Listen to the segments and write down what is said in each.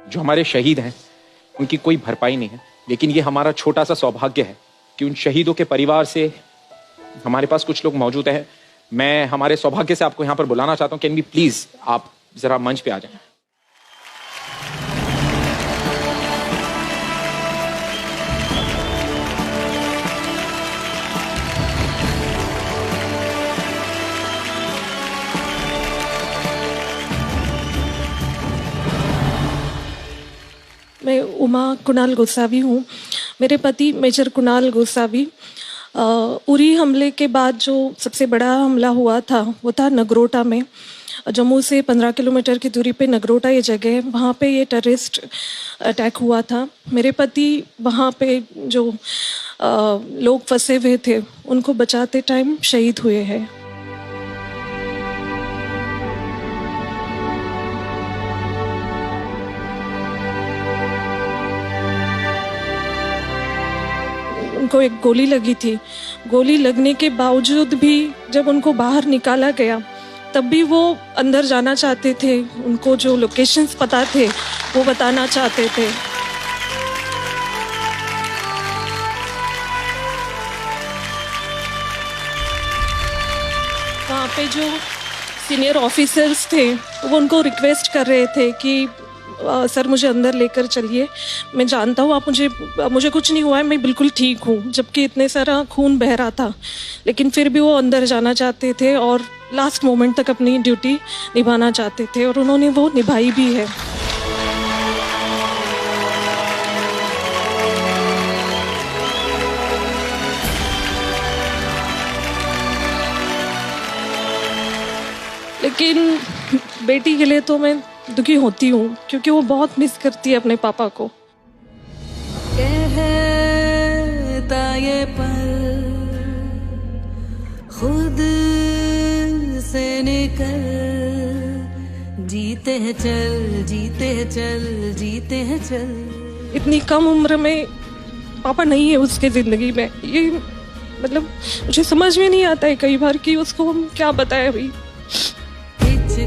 जो हमारे शहीद हैं उनकी कोई भरपाई नहीं है, लेकिन ये हमारा छोटा सा सौभाग्य है कि उन शहीदों के परिवार से हमारे पास कुछ लोग मौजूद हैं। मैं हमारे सौभाग्य से आपको यहाँ पर बुलाना चाहता हूँ। कैन बी प्लीज आप जरा मंच पे आ जाएं। मैं उमा कुणाल गोसावी हूँ। मेरे पति मेजर कुणाल गोसावी, उरी हमले के बाद जो सबसे बड़ा हमला हुआ था वो था नगरोटा में। जम्मू से 15 किलोमीटर की दूरी पे नगरोटा ये जगह है, वहाँ पे ये टेररिस्ट अटैक हुआ था। मेरे पति वहाँ पे जो लोग फंसे हुए थे उनको बचाते टाइम शहीद हुए हैं। उनको एक गोली लगी थी। गोली लगने के बावजूद भी जब उनको बाहर निकाला गया तब भी वो अंदर जाना चाहते थे। उनको जो लोकेशंस पता थे वो बताना चाहते थे। वहाँ पे जो सीनियर ऑफिसर्स थे वो उनको रिक्वेस्ट कर रहे थे कि सर मुझे अंदर लेकर चलिए, मैं जानता हूँ आप मुझे कुछ नहीं हुआ है, मैं बिल्कुल ठीक हूँ, जबकि इतने सारा खून बह रहा था। लेकिन फिर भी वो अंदर जाना चाहते थे और लास्ट मोमेंट तक अपनी ड्यूटी निभाना चाहते थे और उन्होंने वो निभाई भी है। लेकिन बेटी के लिए तो मैं दुखी होती हूँ क्योंकि वो बहुत मिस करती है अपने पापा को। कहता ये पल खुद से निकल, जीते हैं चल, जीते हैं चल, जीते हैं चल। इतनी कम उम्र में पापा नहीं है उसके जिंदगी में। ये मतलब मुझे समझ में नहीं आता है कई बार कि उसको हम क्या बताएं अभी।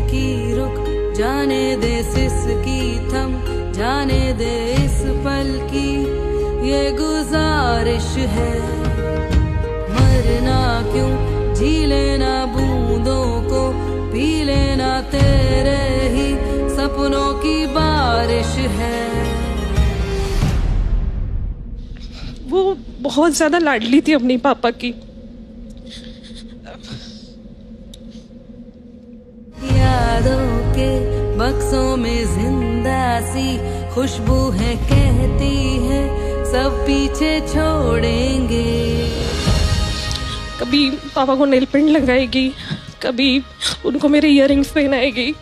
की रुक जाने दे, सिसकी थम जाने दे, इस पल की ये गुजारिश है। मरना क्यों, जी लेना बूंदों को, पी लेना तेरे ही सपनों की बारिश है। वो बहुत ज्यादा लाडली थी अपनी पापा की। यादों के बक्सों में जिंदा सी खुशबू है, कहती है सब पीछे छोड़ेंगे। कभी पापा को नेल पेंट लगाएगी, कभी उनको मेरे इयररिंग्स पहनाएगी।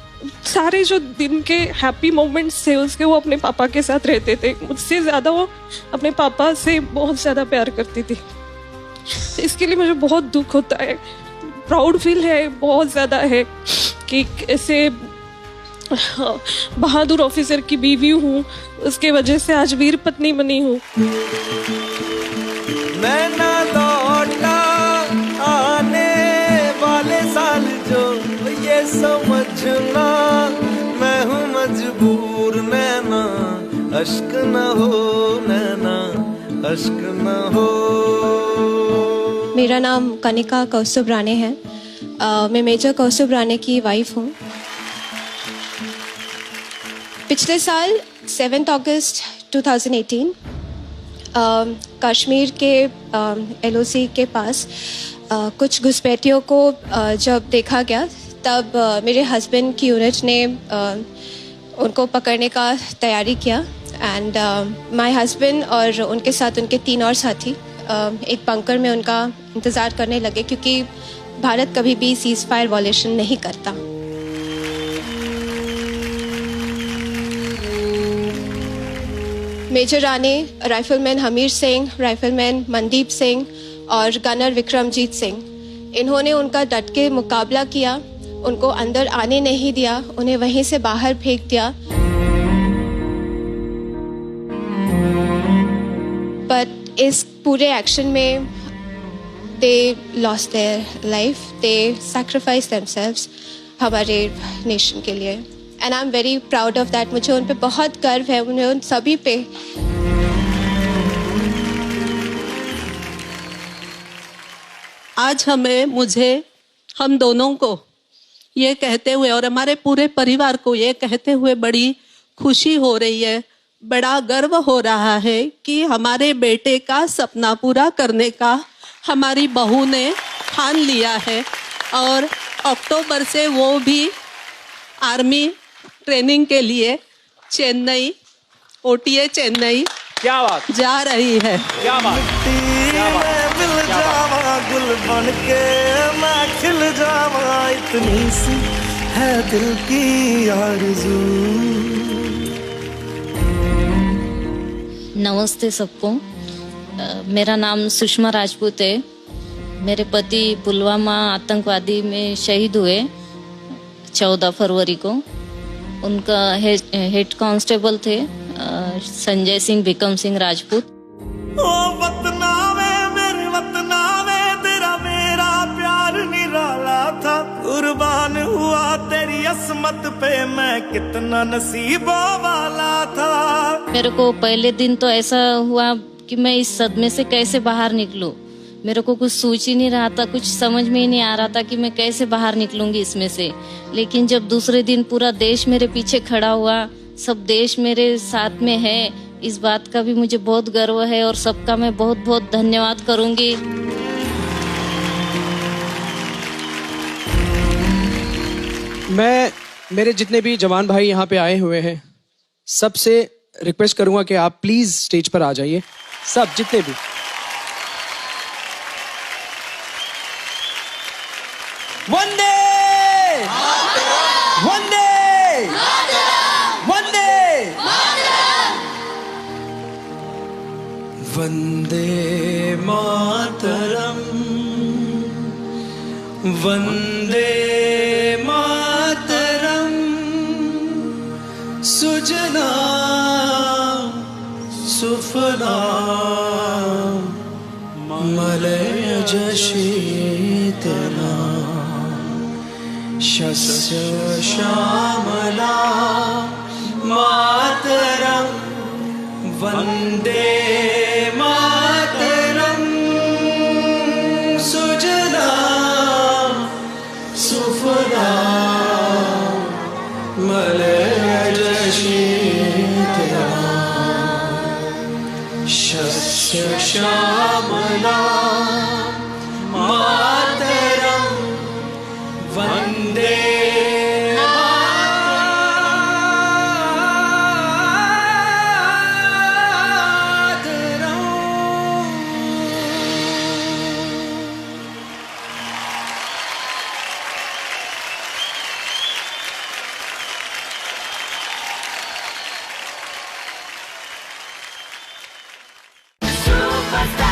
सारे जो दिन के हैप्पी मोमेंट्स थे उसके वो अपने पापा के साथ रहते थे। मुझसे ज़्यादा वो अपने पापा से बहुत ज़्यादा प्यार करती थी। इसके लिए मुझे बहुत दुख होता है, प्राउड फील है बहुत ज़्यादा है कि ऐसे बहादुर ऑफिसर की बीवी हूँ, उसके वजह से आज वीर पत्नी बनी हूँ। मैं ना लौटा आने वाले साल जो ये समझना, मैं हूँ मजबूर, नैना अश्क न हो, नैना अश्क न हो। मेरा नाम कनिका कौस्तुभ राणे है। मैं मेजर कौस्तुभ राणे की वाइफ हूँ। पिछले साल 7 अगस्त 2018 कश्मीर के LOC के पास कुछ घुसपैठियों को जब देखा गया तब मेरे हस्बैंड की यूनिट ने उनको पकड़ने का तैयारी किया। एंड माय हस्बैंड और उनके साथ उनके 3 और साथी एक बंकर में उनका इंतज़ार करने लगे, क्योंकि भारत कभी भी सीज़ फायर वॉलेशन नहीं करता। Major Rane, rifleman Hamir Singh, rifleman Mandeep Singh और गनर विक्रमजीत सिंह, इन्होंने उनका डट के मुकाबला किया, उनको अंदर आने नहीं दिया, उन्हें वहीं से बाहर फेंक दिया। बट इस पूरे एक्शन में they lost their life, they sacrificed themselves हमारे नेशन के लिए। And I am very proud of that. मुझे उन पे बहुत गर्व है, उन्हें उन सभी पे। आज मुझे हम दोनों को ये कहते हुए और हमारे पूरे परिवार को ये कहते हुए बड़ी खुशी हो रही है, बड़ा गर्व हो रहा है कि हमारे बेटे का सपना पूरा करने का हमारी बहू ने ठान लिया है और अक्टूबर से वो भी आर्मी ट्रेनिंग के लिए चेन्नई, OTA चेन्नई क्या बात, जा रही है। क्या बात, क्या बात, मिल क्या बात। जावा गुल बन के मैं खिल जावा, इतनी सी है दिल की आरज़ू। नमस्ते सबको। मेरा नाम सुषमा राजपूत है। मेरे पति पुलवामा आतंकवादी में शहीद हुए 14 फरवरी को। उनका हेड कांस्टेबल थे संजय सिंह बिकम सिंह राजपूत। ओ वतना में मेरे वतना में तेरा मेरा प्यार निराला था, कुर्बान हुआ तेरी असमत पे मैं कितना नसीबों वाला था। मेरे को पहले दिन तो ऐसा हुआ कि मैं इस सदमे से कैसे बाहर निकलूं। मेरे को कुछ सोच ही नहीं रहा था, कुछ समझ में ही नहीं आ रहा था कि मैं कैसे बाहर निकलूंगी इसमें से। लेकिन जब दूसरे दिन पूरा देश मेरे पीछे खड़ा हुआ, सब देश मेरे साथ में है, इस बात का भी मुझे बहुत गर्व है और सबका मैं बहुत बहुत धन्यवाद करूंगी। मैं मेरे जितने भी जवान भाई यहाँ पे आए हुए हैं सबसे रिक्वेस्ट करूंगा कि आप प्लीज स्टेज पर आ जाइए, सब जितने भी। वंदे वंदे वंदे वंदे मातरम वंदे मातरम सुजना सुफला मलयज शीतला शस्य श्यामला मातरम वंदे मातरम सुजला सुफला मलयज शीतला शस्य श्यामला मातरम वंदे Superstar.